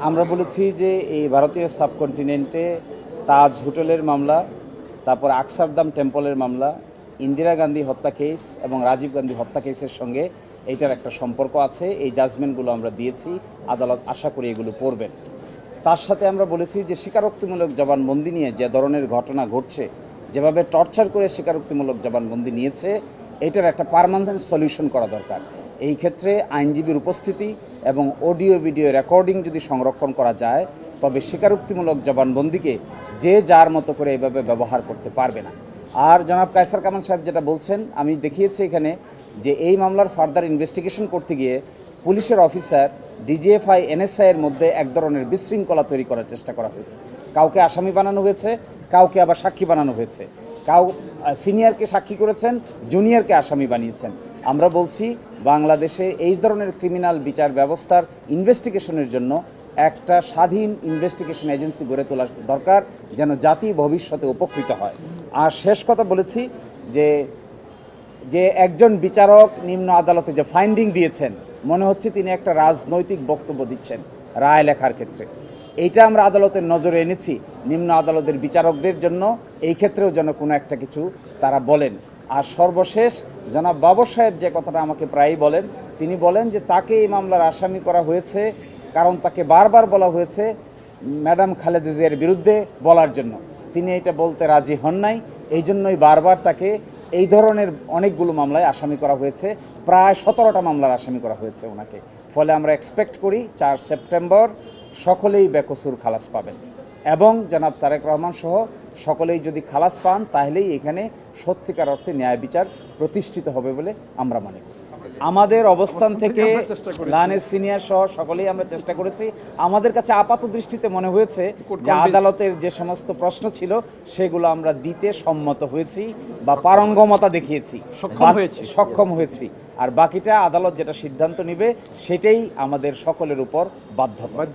আমরা বলেছি যে এই ভারতীয় সাবকন্টিনেন্টে তাজ হোটেলের মামলা, তারপর আকসারধাম টেম্পলের মামলা, ইন্দিরা গান্ধী হত্যা কেস এবং রাজীব গান্ধী হত্যা কেসের সঙ্গে এইটার একটা সম্পর্ক আছে। এই জাজমেন্টগুলো আমরা দিয়েছি, আদালত আশা করি এগুলো পড়বেন। তার সাথে আমরা বলেছি যে স্বীকারোক্তিমূলক জবানবন্দি নিয়ে যে ধরনের ঘটনা ঘটছে, যেভাবে টর্চার করে স্বীকারোক্তিমূলক জবানবন্দি নিয়েছে, এটার একটা পার্মানেন্ট সলিউশন করা দরকার। এই ক্ষেত্রে আইনজীবীর উপস্থিতি এবং অডিও ভিডিও রেকর্ডিং যদি সংরক্ষণ করা যায়, তবে স্বীকারোক্তিমূলক জবানবন্দিকে যে যার মতো করে এভাবে ব্যবহার করতে পারবে না। আর জনাব কায়সার কামাল সাহেব যেটা বলছেন, আমি দেখিয়েছি এখানে যে এই মামলার ফার্দার ইনভেস্টিগেশন করতে গিয়ে পুলিশের অফিসার, ডিজিএফআই, এনএসআইয়ের মধ্যে এক ধরনের বিশৃঙ্খলা তৈরি করার চেষ্টা করা হয়েছে। কাউকে আসামি বানানো হয়েছে, কাউকে আবার সাক্ষী বানানো হয়েছে। সিনিয়রকে সাক্ষী করেছেন, জুনিয়রকে আসামি বানিয়েছেন। আমরা বলছি বাংলাদেশে এই ধরনের ক্রিমিনাল বিচার ব্যবস্থার ইনভেস্টিগেশনের জন্য একটা স্বাধীন ইনভেস্টিগেশন এজেন্সি গড়ে তোলা দরকার, যেন জাতি ভবিষ্যতে উপকৃত হয়। আর শেষ কথা বলেছি যে একজন বিচারক নিম্ন আদালতে যে ফাইন্ডিং দিয়েছেন, মনে হচ্ছে তিনি একটা রাজনৈতিক বক্তব্য দিচ্ছেন রায় লেখার ক্ষেত্রে। এইটা আমরা আদালতের নজরে এনেছি, নিম্ন আদালতের বিচারকদের জন্য এই ক্ষেত্রেও যেন কোনো একটা কিছু তারা বলেন। আর সর্বশেষ জনাব বাবর সাহেব যে কথাটা আমাকে প্রায়ই বলেন, তিনি বলেন যে তাকে এই মামলার আসামি করা হয়েছে কারণ তাকে বারবার বলা হয়েছে ম্যাডাম খালেদা জিয়ার বিরুদ্ধে বলার জন্য। তিনি এটা বলতে রাজি হন নাই, এই জন্যই বারবার তাকে এই ধরনের অনেকগুলো মামলায় আসামি করা হয়েছে। প্রায় 17টা মামলার আসামি করা হয়েছে ওনাকে। ফলে আমরা এক্সপেক্ট করি 4 সেপ্টেম্বর সকলেই বেকসুর খালাস পাবেন, এবং জনাব তারেক রহমান সহ সকলেই যদি খালাস পান, তাহলেই এখানে সত্যিকার অর্থে ন্যায় বিচার প্রতিষ্ঠিত হবে বলে আমরা মনে করি। আমাদের অবস্থান থেকে লানের সিনিয়র সহ সকলেই আমরা চেষ্টা করেছি। আমাদের কাছে আপাত দৃষ্টিতে মনে হয়েছে যে আদালতের যে সমস্ত প্রশ্ন ছিল সেগুলো আমরা দিতে সম্মত হয়েছি বা পারঙ্গমতা দেখিয়েছি, সক্ষম হয়েছি। আর বাকিটা আদালত যেটা সিদ্ধান্ত নেবে সেটাই আমাদের সকলের উপর বাধ্য।